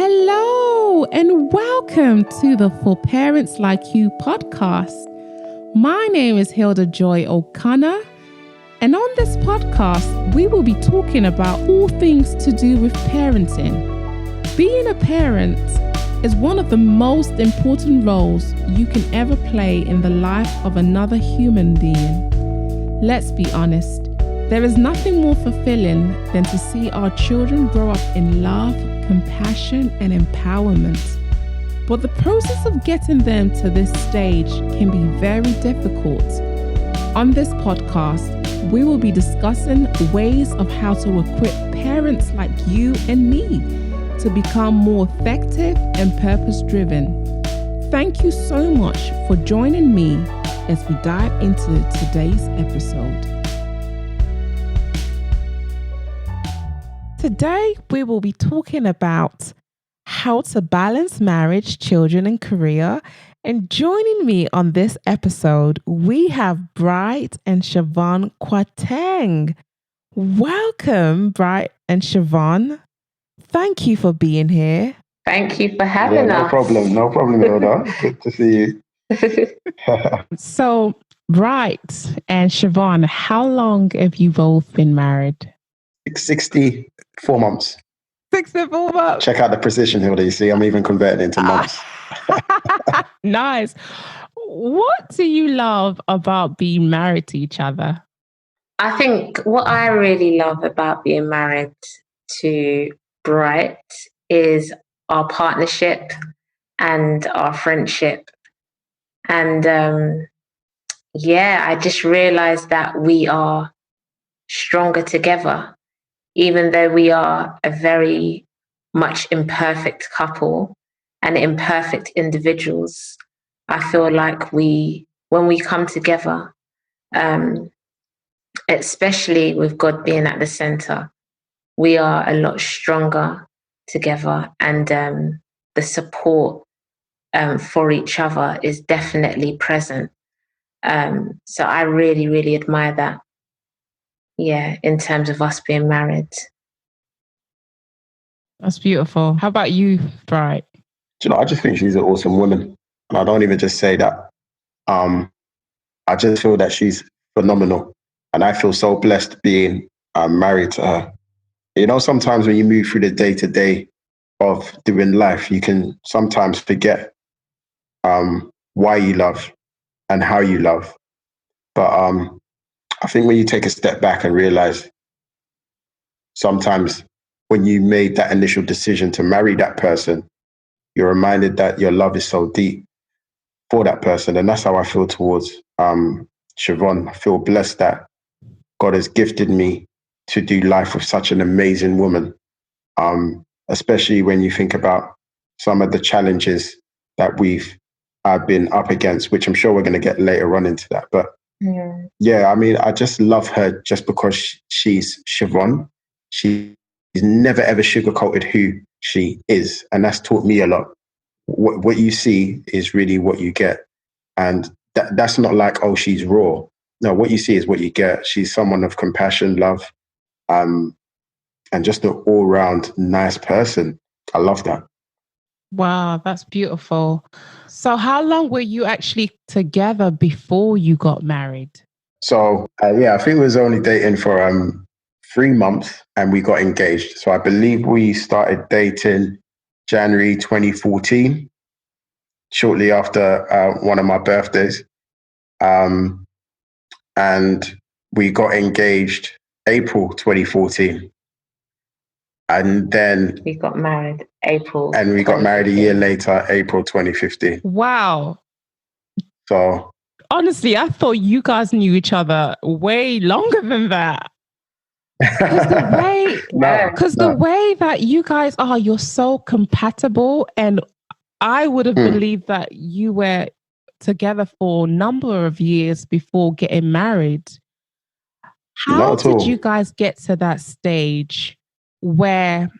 Hello and welcome to the For Parents Like You podcast. My name is Hilda-Joy O'Connor, and on this podcast, we will be talking about all things to do with parenting. Being a parent is one of the most important roles you can ever play in the life of another human being. Let's be honest, there is nothing more fulfilling than to see our children grow up in love, compassion, and empowerment. But the process of getting them to this stage can be very difficult. On this podcast, we will be discussing ways of how to equip parents like you and me to become more effective and purpose-driven. Thank you so much for joining me as we dive into today's episode. Today, we will be talking about how to balance marriage, children, and career. And joining me on this episode, we have Bright and Shivon Kwateng. Welcome, Bright and Shivon. Thank you for being here. Thank you for having us. No problem, Hilda. Good to see you. So, Bright and Shivon, how long have you both been married? 64 months. 64 months. Check out the precision, Hilda. You see, I'm even converting into months. Nice. What do you love about being married to each other? I think what I really love about being married to Bright is our partnership and our friendship. And I just realized that we are stronger together. Even though we are a very much imperfect couple and imperfect individuals, I feel like when we come together, especially with God being at the center, we are a lot stronger together, and the support for each other is definitely present. So I really, really admire that. Yeah, in terms of us being married. That's beautiful. How about you, Bright? Do you know, I just think she's an awesome woman. And I don't even just say that. I just feel that she's phenomenal. And I feel so blessed being married to her. You know, sometimes when you move through the day-to-day of doing life, you can sometimes forget why you love and how you love. But I think when you take a step back and realize sometimes when you made that initial decision to marry that person, you're reminded that your love is so deep for that person. And that's how I feel towards Shivon. I feel blessed that God has gifted me to do life with such an amazing woman, especially when you think about some of the challenges that we've been up against, which I'm sure we're going to get later on into that. But yeah, I mean, I just love her just because she's Shivon. She's never ever sugarcoated who she is. And that's taught me a lot. What you see is really what you get. And that's not like, oh, she's raw. No, what you see is what you get. She's someone of compassion, love, and just an all-round nice person. I love that. Wow, that's beautiful. So how long were you actually together before you got married? So, I think we was only dating for 3 months and we got engaged. So I believe we started dating January 2014, shortly after one of my birthdays. And we got engaged April 2014. And then we got married April. And we got married a year later, April 2015. Wow. So honestly, I thought you guys knew each other way longer than that. Because the way that you guys are, you're so compatible. And I would have believed that you were together for a number of years before getting married. How did you guys get to that stage where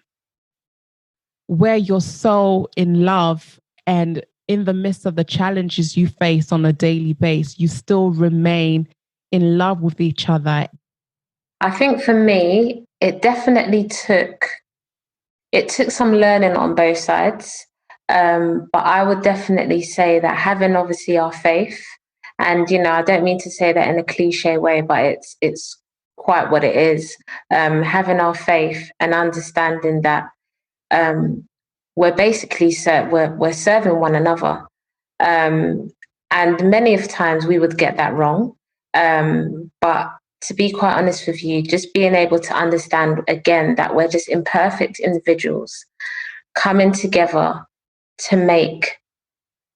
you're so in love, and in the midst of the challenges you face on a daily basis, you still remain in love with each other? I think for me, it definitely took it took some learning on both sides. But I would definitely say that having obviously our faith, and I don't mean to say that in a cliche way, but it's quite what it is. Having our faith and understanding that we're basically we're serving one another, and many of times we would get that wrong. But to be quite honest with you, just being able to understand again that we're just imperfect individuals coming together to make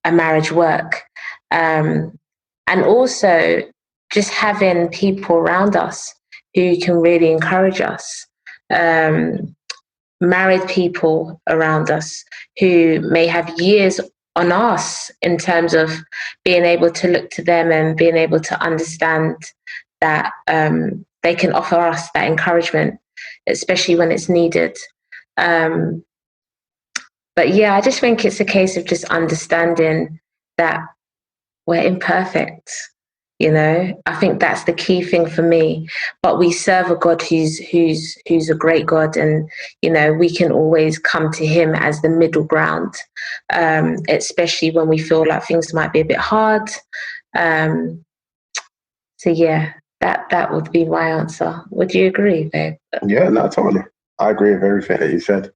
a marriage work. And also just having people around us who can really encourage us. Married people around us who may have years on us in terms of being able to look to them and being able to understand that they can offer us that encouragement, especially when it's needed. But yeah, I just think it's a case of just understanding that we're imperfect. I think that's the key thing for me. But we serve a God who's a great God, and we can always come to Him as the middle ground, especially when we feel like things might be a bit hard. So yeah, that would be my answer. Would you agree, babe? Yeah, no, totally. I agree with everything that you said.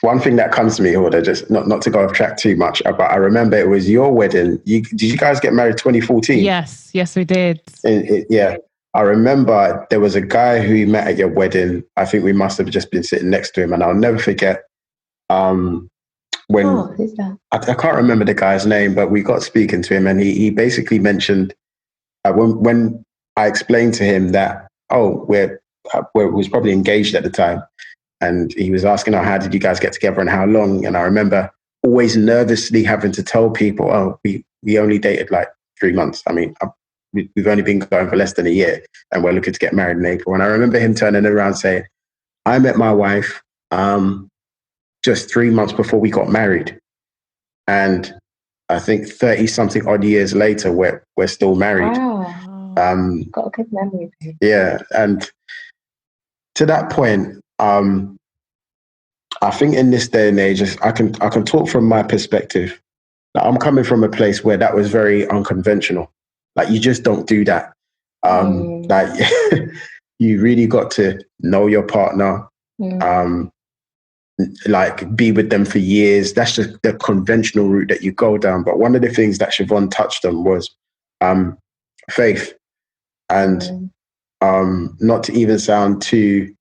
One thing that comes to me, Hilda, just not to go off track too much, but I remember it was your wedding. Did you guys get married 2014? Yes, we did. Yeah. I remember there was a guy who you met at your wedding. I think we must have just been sitting next to him, and I'll never forget when who's that? I can't remember the guy's name, but we got speaking to him, and he basically mentioned when I explained to him that we was probably engaged at the time. And he was asking, how did you guys get together and how long? And I remember always nervously having to tell people, we only dated like 3 months. I mean, we've only been going for less than a year and we're looking to get married in April. And I remember him turning around saying, I met my wife just 3 months before we got married. And I think 30 something odd years later, we're still married. Wow. Got a good memory. Yeah. And to that point, I think in this day and age, I can talk from my perspective. Like, I'm coming from a place where that was very unconventional. Like, you just don't do that. Like, you really got to know your partner, like be with them for years. That's just the conventional route that you go down. But one of the things that Shivon touched on was faith, and not to even sound too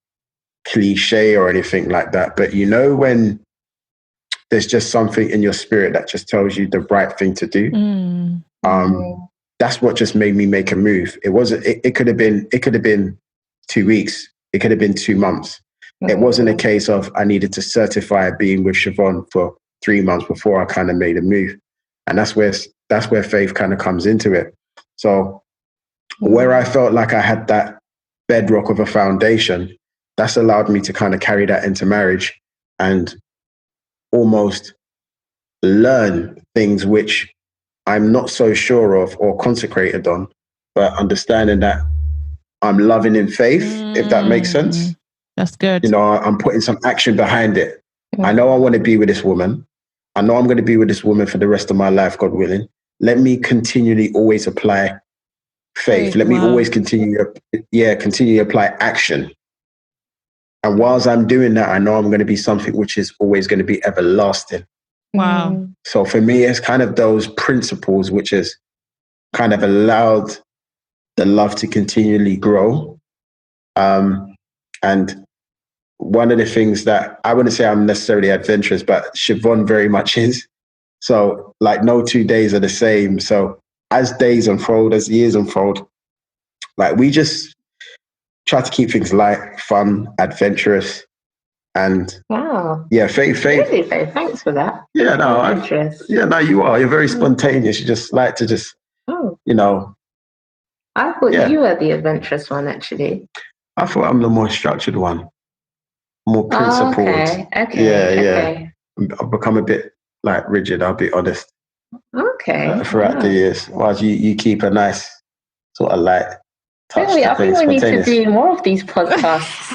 cliche or anything like that, but when there's just something in your spirit that just tells you the right thing to do, that's what just made me make a move. It could have been 2 weeks, it could have been 2 months. It wasn't a case of I needed to certify being with Shivon for 3 months before I kind of made a move. And that's where faith kind of comes into it. So where I felt like I had that bedrock of a foundation, that's allowed me to kind of carry that into marriage and almost learn things which I'm not so sure of or consecrated on, but understanding that I'm loving in faith, if that makes sense. That's good. I'm putting some action behind it. I know I want to be with this woman. I know I'm going to be with this woman for the rest of my life, God willing. Let me continually always apply faith. Let me always continue to apply action. And whilst I'm doing that, I know I'm going to be something which is always going to be everlasting. Wow. So for me, it's kind of those principles which has kind of allowed the love to continually grow. And one of the things that I wouldn't say I'm necessarily adventurous, but Shivon very much is. So like no 2 days are the same. So as days unfold, as years unfold, like we just try to keep things light, fun, adventurous, and faith. Really, Faith? Thanks for that. Yeah, no, you are. You're very spontaneous. You just like to just, I thought you were the adventurous one, actually. I thought I'm the more structured one, more principled. Okay. I've become a bit like rigid. I'll be honest. Okay. Throughout the years, while you keep a nice sort of light. I think we need to do more of these podcasts.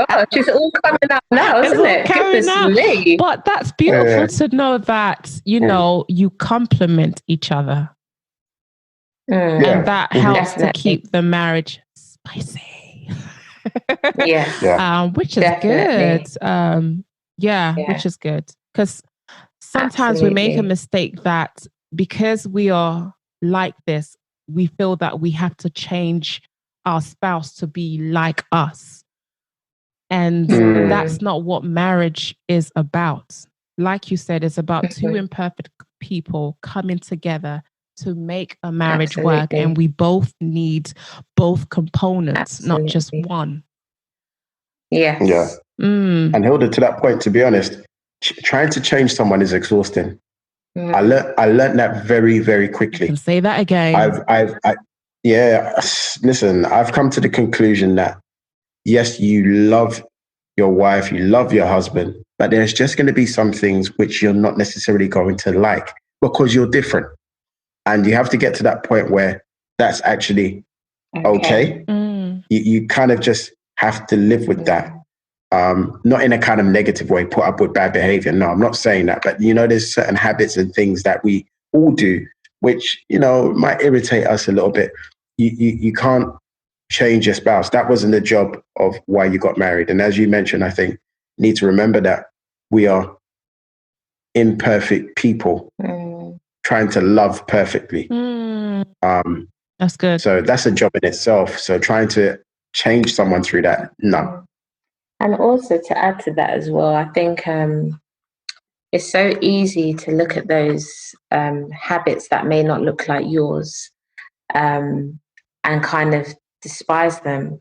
gosh, it's all coming out now, isn't it? Goodness me. But that's beautiful to know that, you know, you complement each other. And that helps to keep the marriage spicy. Which is good. Which is good. Because sometimes we make a mistake that because we are like this, we feel that we have to change our spouse to be like us. And that's not what marriage is about. Like you said, it's about two imperfect people coming together to make a marriage work. And we both need both components, not just one. And Hilda, to that point, to be honest, trying to change someone is exhausting. I learned that very, very quickly. You can say that again. Listen, I've come to the conclusion that yes, you love your wife, you love your husband, but there's just going to be some things which you're not necessarily going to like because you're different. And you have to get to that point where that's actually okay. You kind of just have to live with that. Not in a kind of negative way, put up with bad behavior. No, I'm not saying that. But, you know, there's certain habits and things that we all do, which, you know, might irritate us a little bit. You can't change your spouse. That wasn't the job of why you got married. And as you mentioned, I think you need to remember that we are imperfect people trying to love perfectly. That's good. So that's a job in itself. So trying to change someone through that, no. And also to add to that as well, I think it's so easy to look at those habits that may not look like yours and kind of despise them,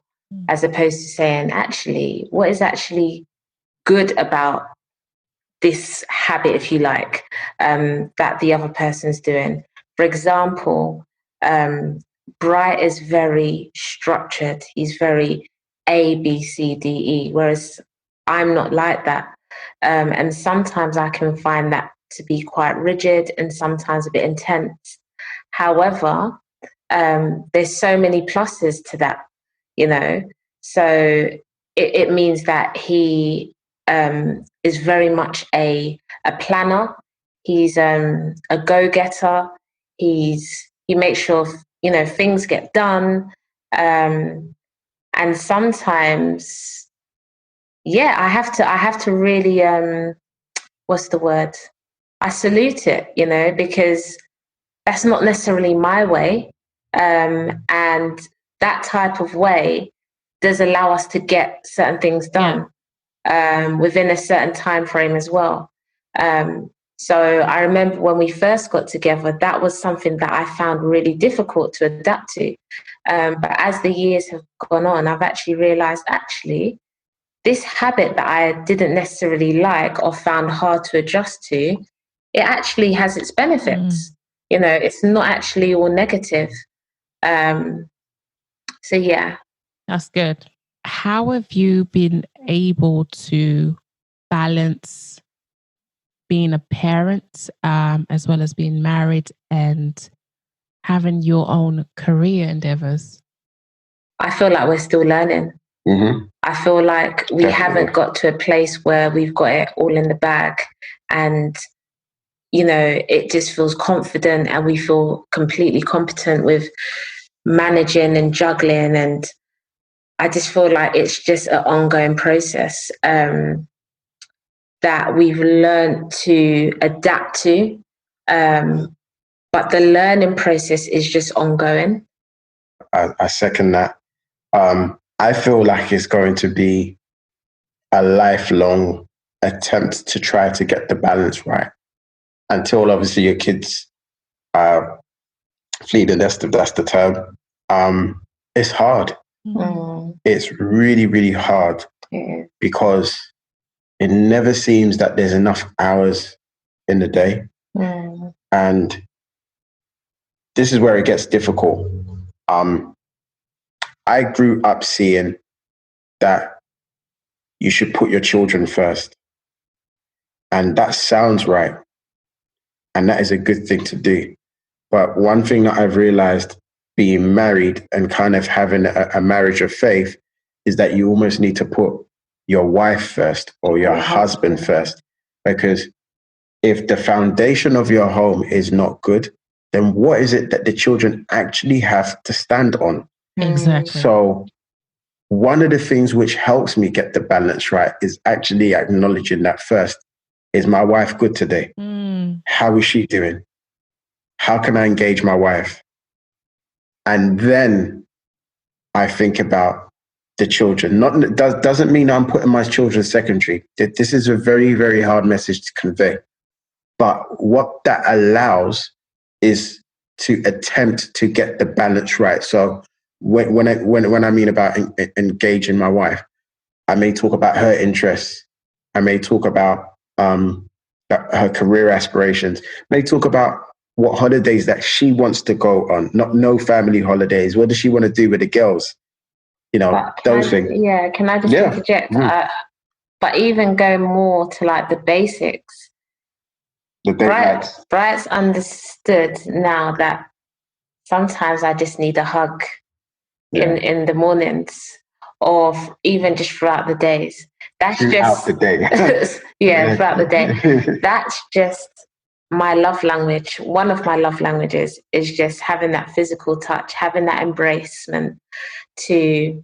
as opposed to saying, actually, what is actually good about this habit, if you like, that the other person's doing. For example, Bright is very structured. He's very A, B, C, D, E, whereas I'm not like that. And sometimes I can find that to be quite rigid and sometimes a bit intense. However, there's so many pluses to that, you know. So it means that he is very much a planner. He's a go-getter. He makes sure, you know, things get done. And sometimes, I have to really, what's the word? I salute it, you know, because that's not necessarily my way. And that type of way does allow us to get certain things done within a certain time frame as well. So I remember when we first got together, that was something that I found really difficult to adapt to. But as the years have gone on, I've actually realized, this habit that I didn't necessarily like or found hard to adjust to, it actually has its benefits. You know, it's not actually all negative. So, yeah. That's good. How have you been able to balance being a parent as well as being married and having your own career endeavours? I feel like we're still learning. I feel like we haven't got to a place where we've got it all in the bag and, you know, it just feels confident and we feel completely competent with managing and juggling. And I just feel like it's just an ongoing process that we've learned to adapt to. But the learning process is just ongoing. I second that. I feel like it's going to be a lifelong attempt to try to get the balance right until obviously your kids flee the nest, if that's the term. It's hard. It's really, really hard because it never seems that there's enough hours in the day. And this is where it gets difficult. I grew up seeing that you should put your children first. And that sounds right. And that is a good thing to do. But one thing that I've realized being married and kind of having a marriage of faith is that you almost need to put your wife first or your husband first. Because if the foundation of your home is not good, then what is it that the children actually have to stand on? Exactly. So one of the things which helps me get the balance right is actually acknowledging that first. Is my wife good today? How is she doing? How can I engage my wife? And then I think about the children. Doesn't mean I'm putting my children secondary. This is a very, very hard message to convey. But what that allows is to attempt to get the balance right. So when I mean about engaging my wife, I may talk about her interests. I may talk about her career aspirations. May talk about what holidays that she wants to go on. No family holidays. What does she want to do with the girls? Those things. Yeah, can I just interject? But even go more to like the basics. The date nights. Bright's understood now that sometimes I just need a hug in the mornings, or even just throughout the days. That's throughout the day. Throughout the day. That's just my love language. One of my love languages is just having that physical touch, having that embracement to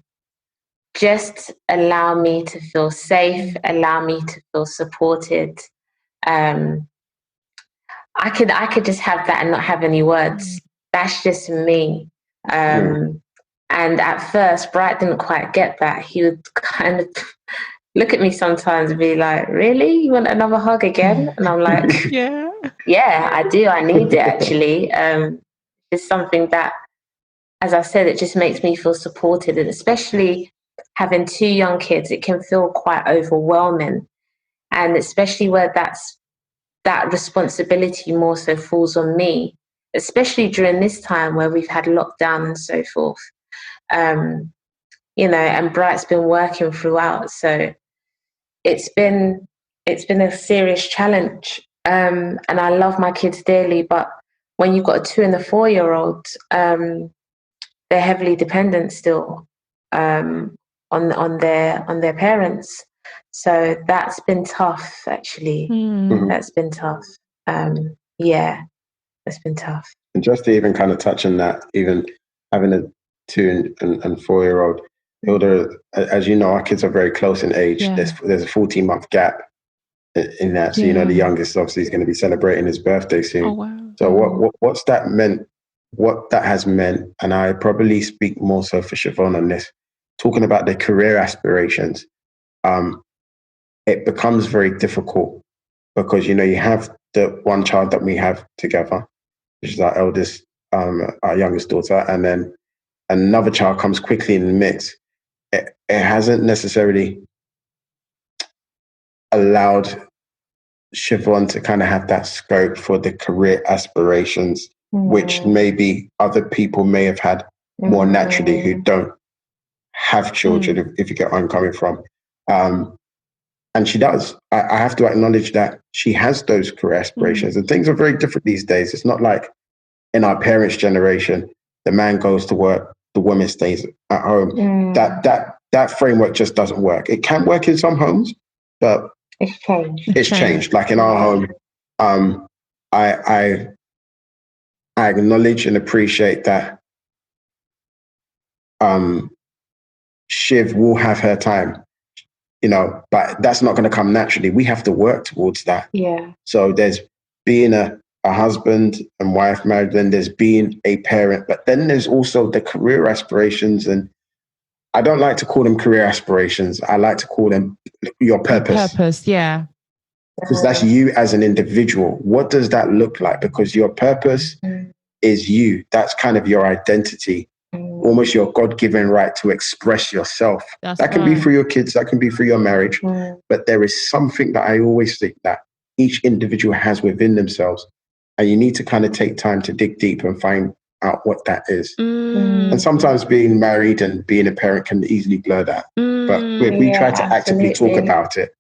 just allow me to feel safe, allow me to feel supported. I could just have that and not have any words. That's just me. And at first, Bright didn't quite get that. He would kind of look at me sometimes and be like, "Really? You want another hug again?" And I'm like, yeah, I do. I need it, actually. It's something that, as I said, it just makes me feel supported. And especially having two young kids, it can feel quite overwhelming. And especially where that responsibility more so falls on me, especially during this time where we've had lockdown and so forth. And Bright's been working throughout. So it's been a serious challenge. And I love my kids dearly, but when you've got a 2 and a 4-year-old, they're heavily dependent still on their parents. So that's been tough, actually. That's been tough. That's been tough. And just to even kind of touch on that, even having a 2 and 4-year-old, Hilda, as you know, our kids are very close in age. There's a 14-month gap in that. So, the youngest obviously is going to be celebrating his birthday soon. Oh, wow. So what's that meant? What that has meant, and I probably speak more so for Shivon on this, talking about their career aspirations, it becomes very difficult because, you have the one child that we have together, which is our eldest, our youngest daughter, and then another child comes quickly in the mix. It hasn't necessarily allowed Shivon to kind of have that scope for the career aspirations, which maybe other people may have had more naturally who don't have children, if you get where I'm coming from. And she does. I have to acknowledge that she has those career aspirations, and things are very different these days. It's not like in our parents' generation, the man goes to work, the woman stays at home. That framework just doesn't work. It can work in some homes, but it's changed. It's changed. Like in our home, I acknowledge and appreciate that Shiv will have her time, but that's not going to come naturally. We have to work towards that. Yeah. So there's being a husband and wife married, then there's being a parent, but then there's also the career aspirations. And I don't like to call them career aspirations. I like to call them your purpose. Purpose, yeah. Because that's you as an individual. What does that look like? Because your purpose is you. That's kind of your identity, almost your God-given right to express yourself. That can be for your kids, that can be for your marriage. But there is something that I always think that each individual has within themselves. And you need to kind of take time to dig deep and find out what that is. And sometimes being married and being a parent can easily blur that. But we try to actively talk about it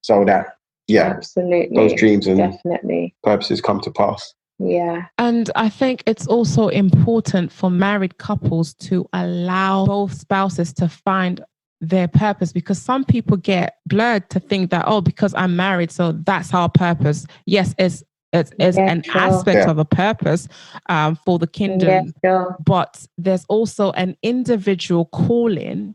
so that, absolutely, those dreams and definitely purposes come to pass. Yeah. And I think it's also important for married couples to allow both spouses to find their purpose, because some people get blurred to think that, oh, because I'm married, so that's our purpose. Yes, it's an aspect of a purpose for the kingdom, but there's also an individual calling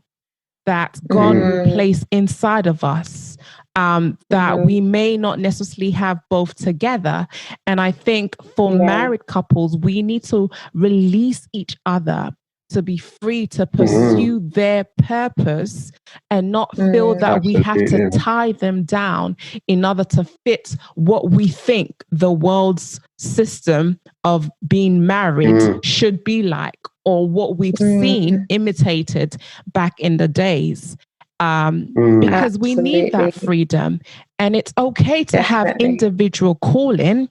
that God will place inside of us, that we may not necessarily have both together. And I think for married couples, we need to release each other to be free to pursue their purpose and not feel that we have to tie them down in order to fit what we think the world's system of being married should be like, or what we've seen imitated back in the days. Because we need that freedom, and it's okay to have individual calling.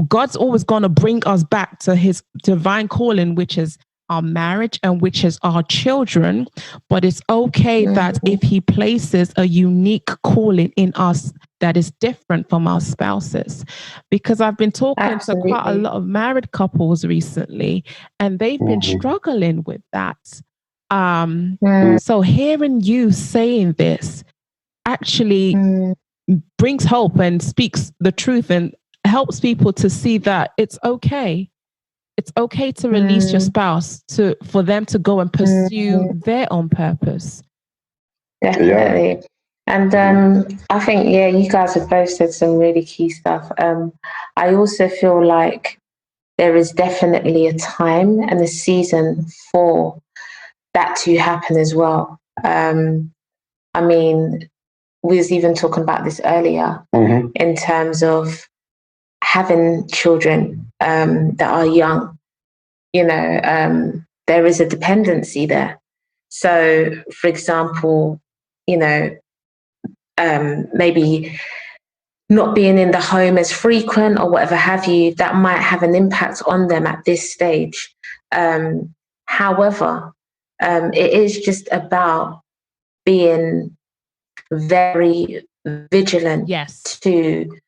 God's always going to bring us back to his divine calling, which is our marriage and which is our children. But it's okay that if he places a unique calling in us that is different from our spouses, because I've been talking to quite a lot of married couples recently, and they've been struggling with that. So hearing you saying this actually brings hope and speaks the truth and helps people to see that it's okay. It's okay to release your spouse for them to go and pursue their own purpose. Definitely. And I think, you guys have both said some really key stuff. I also feel like there is definitely a time and a season for that to happen as well. I mean, we was even talking about this earlier in terms of having children that are young. There is a dependency there. So, for example, maybe not being in the home as frequent or whatever have you, that might have an impact on them at this stage. However, it is just about being very vigilant to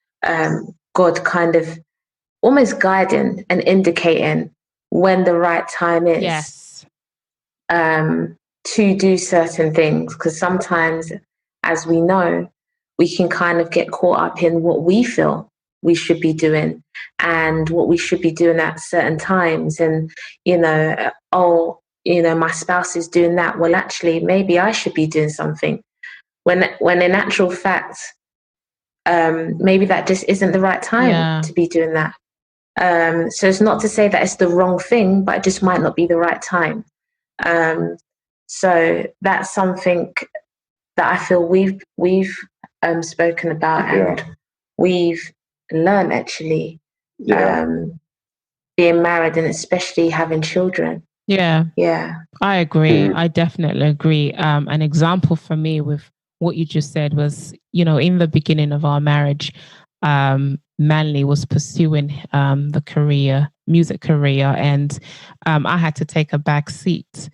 God kind of almost guiding and indicating when the right time is to do certain things. Because sometimes, as we know, we can kind of get caught up in what we feel we should be doing and what we should be doing at certain times. And, my spouse is doing that. Well, actually, maybe I should be doing something. When in actual fact, maybe that just isn't the right time to be doing that. So it's not to say that it's the wrong thing, but it just might not be the right time. So that's something that I feel we've spoken about and we've learned actually being married and especially having children. Yeah, I agree. I definitely agree. An example for me with what you just said was, in the beginning of our marriage, Manley was pursuing the music career, and I had to take a back seat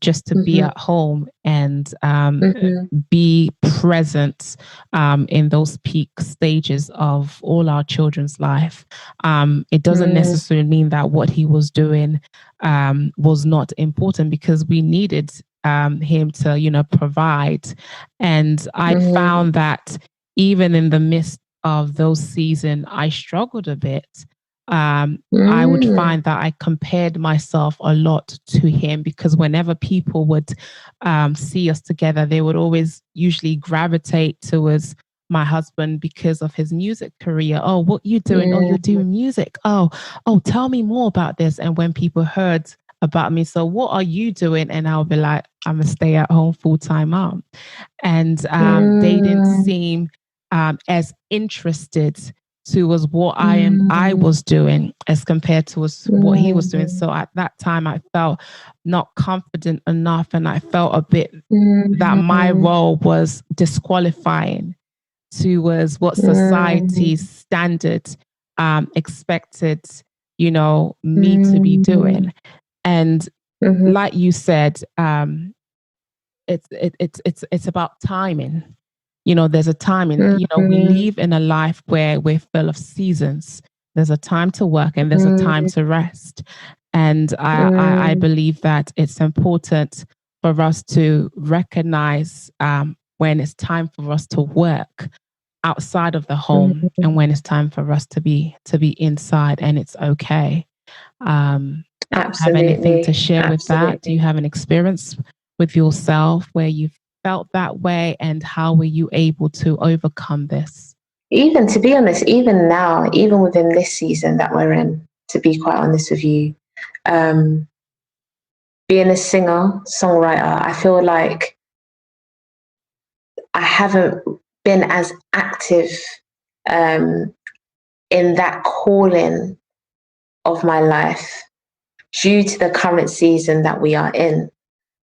just to be at home and be present in those peak stages of all our children's life. It doesn't necessarily mean that what he was doing was not important, because we needed him to, provide. And I found that even in the midst of those seasons, I struggled a bit. I would find that I compared myself a lot to him, because whenever people would see us together, they would always usually gravitate towards my husband because of his music career. Oh, what you doing? Oh, you're doing music. Oh, tell me more about this. And when people heard about me, so what are you doing? And I'll be like, I'm a stay-at-home full-time mom. And they didn't seem as interested towards what I was doing as compared to what he was doing. So at that time, I felt not confident enough, and I felt a bit that my role was disqualifying towards what society's standard expected, me to be doing. And like you said, it's about timing. There's a timing. We live in a life where we're full of seasons. There's a time to work and there's a time to rest. And I believe that it's important for us to recognize when it's time for us to work outside of the home and when it's time for us to be inside, and it's okay. Have anything to share with that? Do you have an experience with yourself where you felt that way, and how were you able to overcome this? Even, to be honest, even now, even within this season that we're in, to be quite honest with you, being a singer, songwriter, I feel like I haven't been as active in that calling of my life due to the current season that we are in.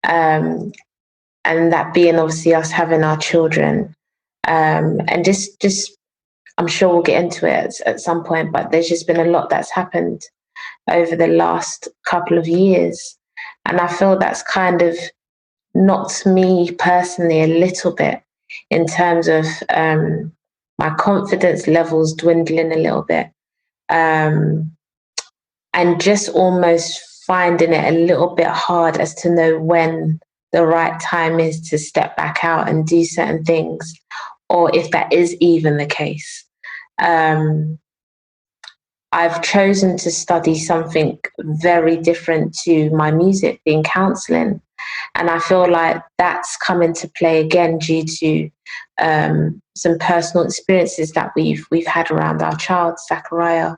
And that being obviously us having our children. And just I'm sure we'll get into it at some point, but there's just been a lot that's happened over the last couple of years. And I feel that's kind of knocked me personally a little bit in terms of my confidence levels dwindling a little bit. And just almost finding it a little bit hard as to know when the right time is to step back out and do certain things, or if that is even the case. I've chosen to study something very different to my music, being counselling. And I feel like that's come into play again due to some personal experiences that we've had around our child, Zachariah.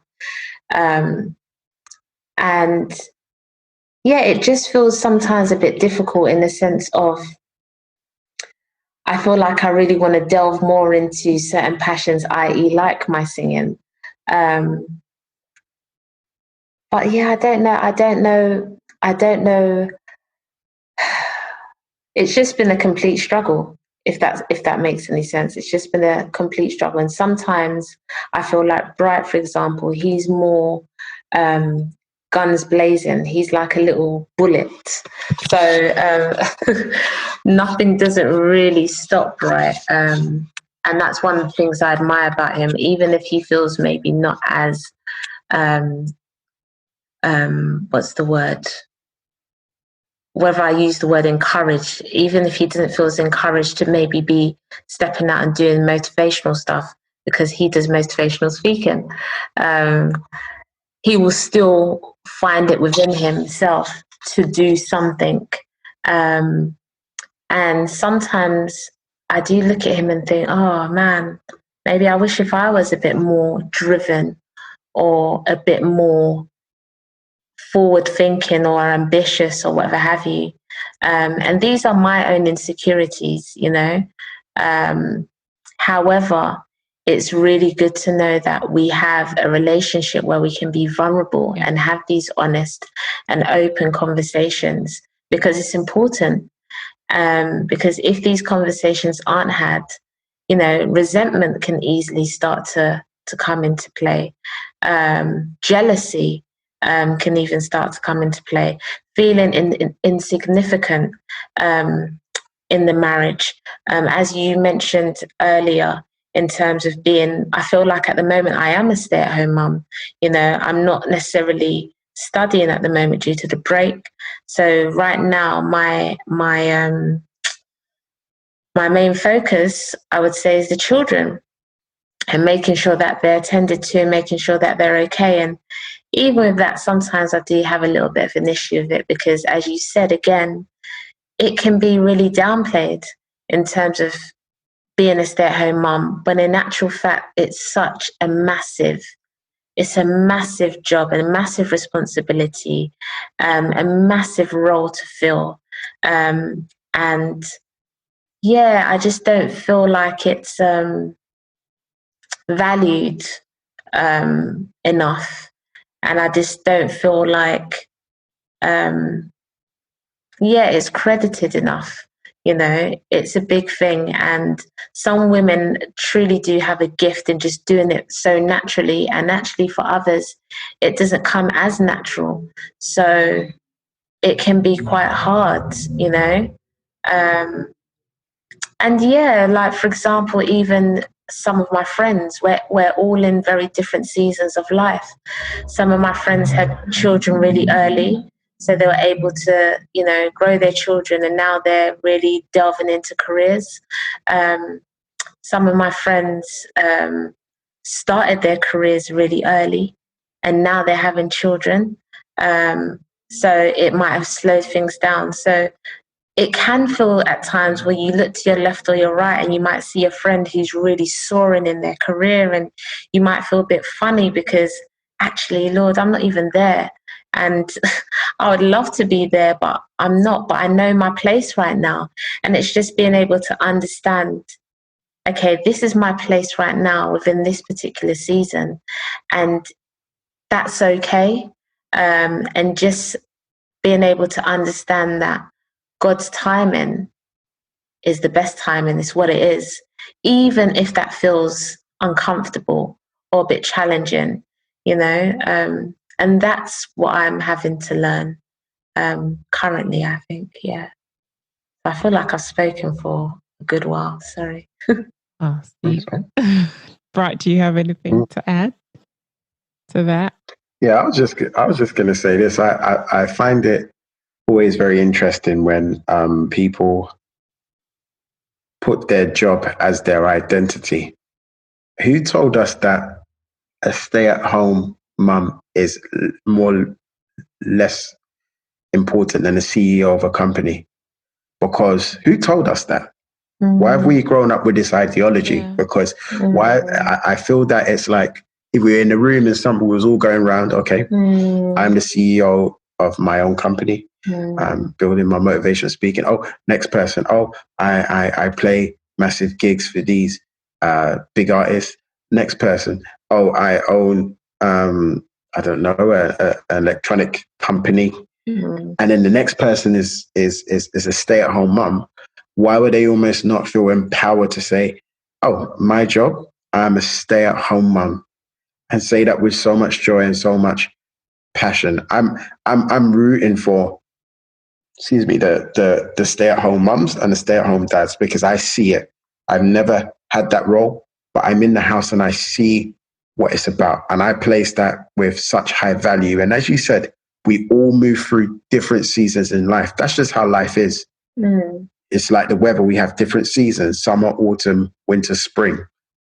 And yeah, it just feels sometimes a bit difficult in the sense of I feel like I really want to delve more into certain passions, i.e. like my singing. But yeah, I don't know. It's just been a complete struggle, if that makes any sense. It's just been a complete struggle. And sometimes I feel like Bright, for example, he's more guns blazing. He's like a little bullet. So nothing doesn't really stop Bright. And that's one of the things I admire about him, even if he feels maybe not as what's the word? Whether I use the word encouraged, even if he doesn't feel as encouraged to maybe be stepping out and doing motivational stuff, because he does motivational speaking, he will still find it within himself to do something. And sometimes I do look at him and think, oh man, maybe I wish if I was a bit more driven or a bit more forward thinking or ambitious or whatever have you. And these are my own insecurities, you know. However, it's really good to know that we have a relationship where we can be vulnerable and have these honest and open conversations, because it's important. Because if these conversations aren't had, you know, resentment can easily start to come into play. Jealousy can even start to come into play. Feeling insignificant in the marriage. As you mentioned earlier, in terms of being, I feel like at the moment I am a stay-at-home mum. You know, I'm not necessarily studying at the moment due to the break. So right now, my main focus, I would say, is the children and making sure that they're attended to and making sure that they're okay. And even with that, sometimes I do have a little bit of an issue with it because, as you said, again, it can be really downplayed in terms of being a stay-at-home mum, when in actual fact, it's a massive job and a massive responsibility, a massive role to fill. And yeah, I just don't feel like it's valued enough. And I just don't feel like, it's credited enough. You know, it's a big thing. And some women truly do have a gift in just doing it so naturally. And actually for others, it doesn't come as natural. So it can be quite hard, you know. And yeah, like for example, even some of my friends, we're all in very different seasons of life. Some of my friends had children really early. So they were able to, grow their children, and now they're really delving into careers. Some of my friends started their careers really early, and now they're having children. So it might have slowed things down. So it can feel at times where you look to your left or your right and you might see a friend who's really soaring in their career, and you might feel a bit funny because actually, Lord, I'm not even there. And I would love to be there, but I'm not. But I know my place right now. And it's just being able to understand, okay, this is my place right now within this particular season. And that's okay. And just being able to understand that God's timing is the best timing, it's what it is, even if that feels uncomfortable or a bit challenging, and that's what I'm having to learn currently, I think. Yeah. I feel like I've spoken for a good while. Sorry. Oh, Steve. Bright, do you have anything to add to that? Yeah, I was just going to say this. I find it always very interesting when people put their job as their identity. Who told us that a stay-at-home mum is less important than a CEO of a company? Because who told us that? Why have we grown up with this ideology? Yeah. Because why I feel that it's like if we're in a room and somebody was all going around, okay, I'm the CEO of my own company. I'm building my motivational speaking. Oh, next person. Oh, I play massive gigs for these big artists. Next person. Oh, I own I don't know, an electronic company. And then the next person is a stay-at-home mum. Why would they almost not feel empowered to say, oh, my job, I'm a stay-at-home mum, and say that with so much joy and so much passion. I'm rooting for, the stay-at-home mums and the stay-at-home dads, because I see it. I've never had that role, but I'm in the house and I see what it's about. And I place that with such high value. And as you said, we all move through different seasons in life. That's just how life is. It's like the weather. We have different seasons: summer, autumn, winter, spring.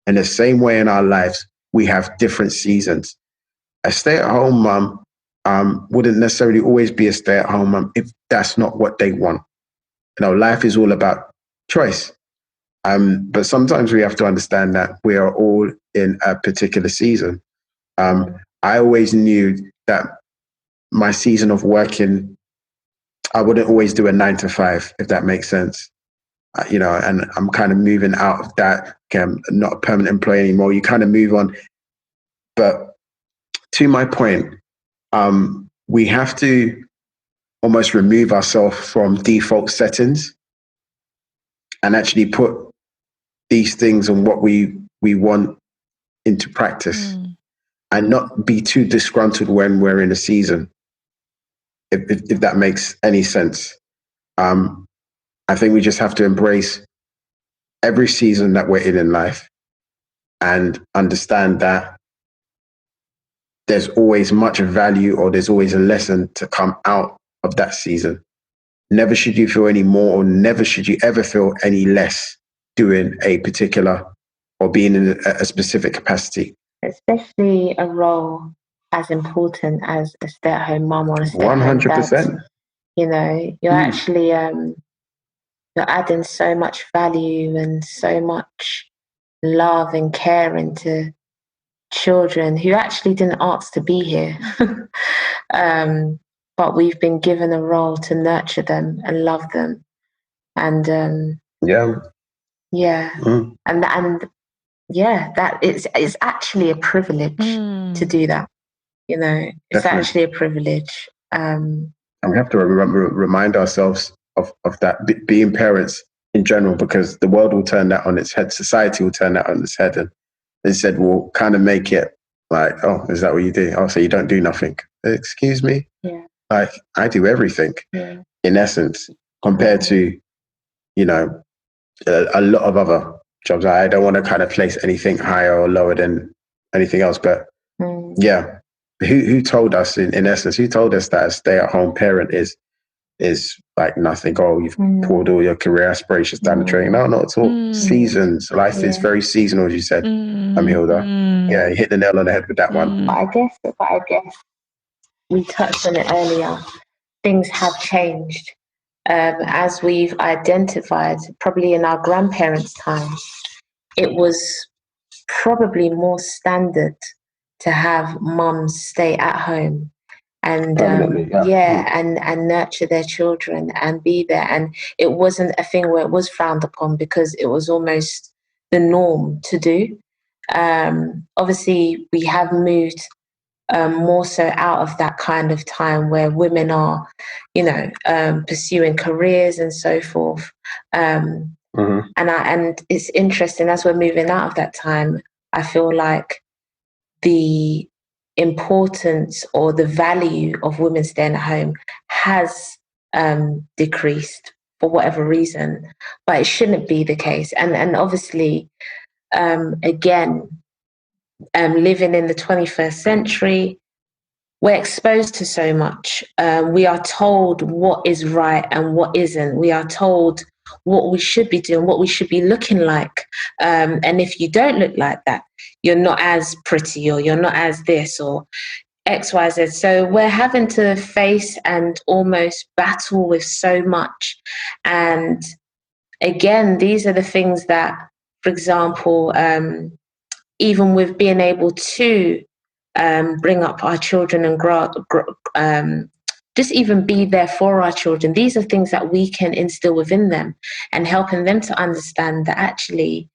In the same way in our lives, we have different seasons. A stay-at-home mum wouldn't necessarily always be a stay-at-home mum if that's not what they want. Life is all about choice. But sometimes we have to understand that we are all in a particular season. I always knew that my season of working, I wouldn't always do a 9 to 5, if that makes sense. And I'm kind of moving out of that. Okay, I'm not a permanent employee anymore. You kind of move on. But to my point, we have to almost remove ourselves from default settings and actually put these things and what we want into practice, and not be too disgruntled when we're in a season, if that makes any sense. I think we just have to embrace every season that we're in life and understand that there's always much value, or there's always a lesson to come out of that season. Never should you feel any more, or never should you ever feel any less doing a particular or being in a specific capacity. Especially a role as important as a stay-at-home mum or a stay-at-home 100%. Dad. You're actually you're adding so much value and so much love and care into children who actually didn't ask to be here. But we've been given a role to nurture them and love them. And that it's actually a privilege to do that. It's Definitely. Actually a privilege. And we have to remind ourselves of that, being parents in general, because the world will turn that on its head. Society will turn that on its head. And they said, we'll kind of make it like, oh, is that what you do? Oh, so you don't do nothing. Excuse me? Yeah. Like, I do everything, in essence, compared to, a lot of other jobs. I don't want to kind of place anything higher or lower than anything else. But yeah, who told us in essence, who told us that a stay-at-home parent is like nothing? Oh, you've poured all your career aspirations down the drain. No, not at all. Seasons. Life is very seasonal, as you said, Hilda. Yeah, you hit the nail on the head with that one. But I guess we touched on it earlier. Things have changed. As we've identified, probably in our grandparents' time, it was probably more standard to have mums stay at home and and nurture their children and be there. And it wasn't a thing where it was frowned upon because it was almost the norm to do. Obviously, we have moved more so out of that kind of time where women are, pursuing careers and so forth. And it's interesting, as we're moving out of that time, I feel like the importance or the value of women staying at home has decreased for whatever reason, but it shouldn't be the case. And obviously, again, living in the 21st century, we're exposed to so much. We are told what is right and what isn't. We are told what we should be doing, what we should be looking like. And if you don't look like that, you're not as pretty, or you're not as this, or X, Y, Z. So we're having to face and almost battle with so much. And again, these are the things that, for example, even with being able to bring up our children and just even be there for our children. These are things that we can instill within them, and helping them to understand that actually,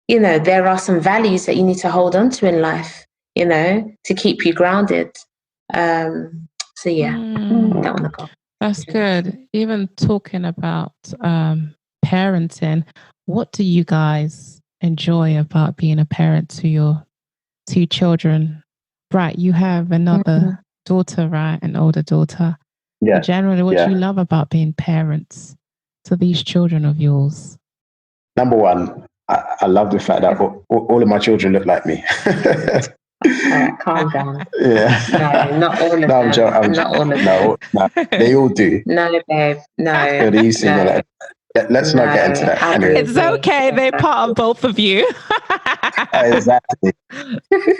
there are some values that you need to hold on to in life, to keep you grounded. That one I got. That's good. Even talking about parenting, what do you guys enjoy about being a parent to your two children? Right, you have another daughter, right? An older daughter. Yeah. But generally, what do you love about being parents to these children of yours? Number one, I love the fact that all of my children look like me. All right, calm down. Yeah. No, not all of them. Not all of them. No, they all do. No, babe. No. Let's not get into that. Anyway. It's okay. They're part of both of you. Exactly.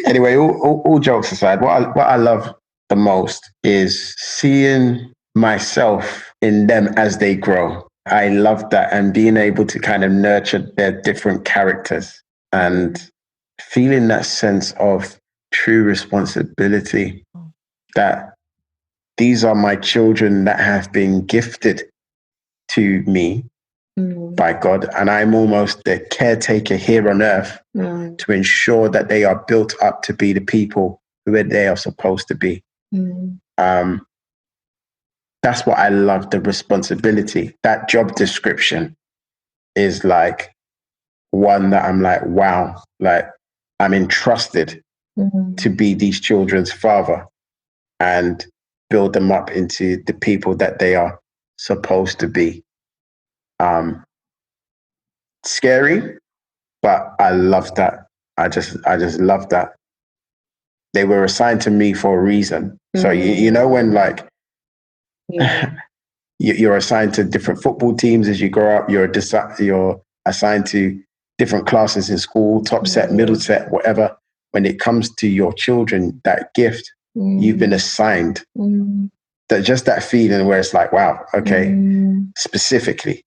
Anyway, all jokes aside, what I love the most is seeing myself in them as they grow. I love that, and being able to kind of nurture their different characters and feeling that sense of true responsibility that these are my children that have been gifted to me by God, and I'm almost the caretaker here on earth to ensure that they are built up to be the people who they are supposed to be. That's what I love, the responsibility. That job description is like one that I'm like, wow, like I'm entrusted to be these children's father and build them up into the people that they are supposed to be. Scary, but I love that. I just love that. They were assigned to me for a reason. So you know when like you're assigned to different football teams as you grow up, you're assigned to different classes in school, top set, middle set, whatever. When it comes to your children, that gift, you've been assigned. That feeling where it's like, wow, okay, specifically.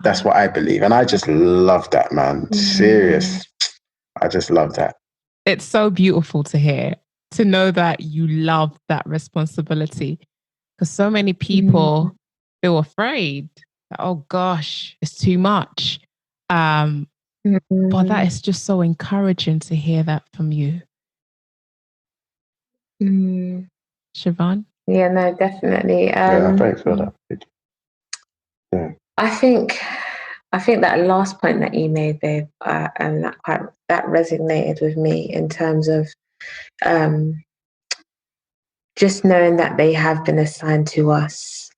That's what I believe. And I just love that, man. Serious. I just love that. It's so beautiful to hear, to know that you love that responsibility. Because so many people feel afraid. Oh gosh, it's too much. But that is just so encouraging to hear that from you. Shivon? Yeah, no, definitely. Thanks for that. Yeah. I think that last point that you made, babe, and that resonated with me in terms of just knowing that they have been assigned to us.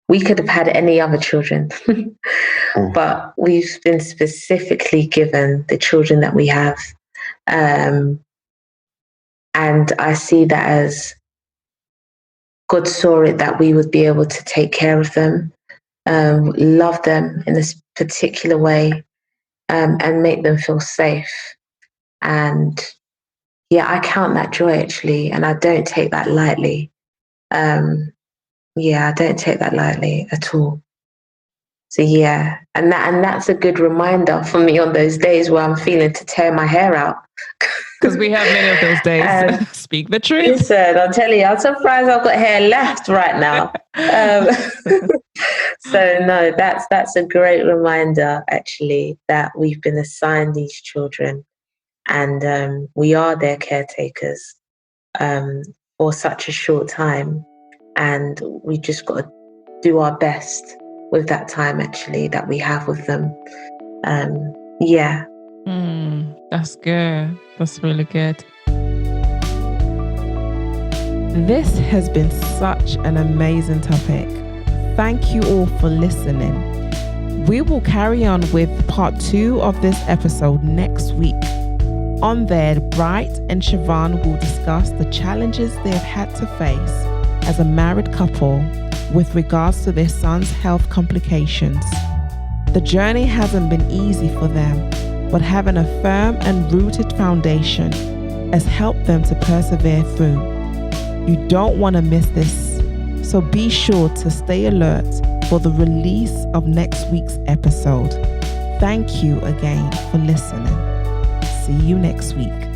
We could have had any other children, but we've been specifically given the children that we have. And I see that as God saw it that we would be able to take care of them, love them in this particular way, and make them feel safe. And yeah, I count that joy actually, and I don't take that lightly. I don't take that lightly at all. So yeah, and that's a good reminder for me on those days where I'm feeling to tear my hair out. Because we have many of those days. Speak the truth. Listen, I'll tell you, I'm surprised I've got hair left right now. So no, that's a great reminder actually that we've been assigned these children, and we are their caretakers for such a short time, and we just got to do our best with that time actually that we have with them. That's good. That's really good. This has been such an amazing topic. Thank you all for listening. We will carry on with part 2 of this episode next week. On there, Bright and Shivon will discuss the challenges they've had to face as a married couple with regards to their son's health complications. The journey hasn't been easy for them, but having a firm and rooted foundation has helped them to persevere through. You don't want to miss this, so be sure to stay alert for the release of next week's episode. Thank you again for listening. See you next week.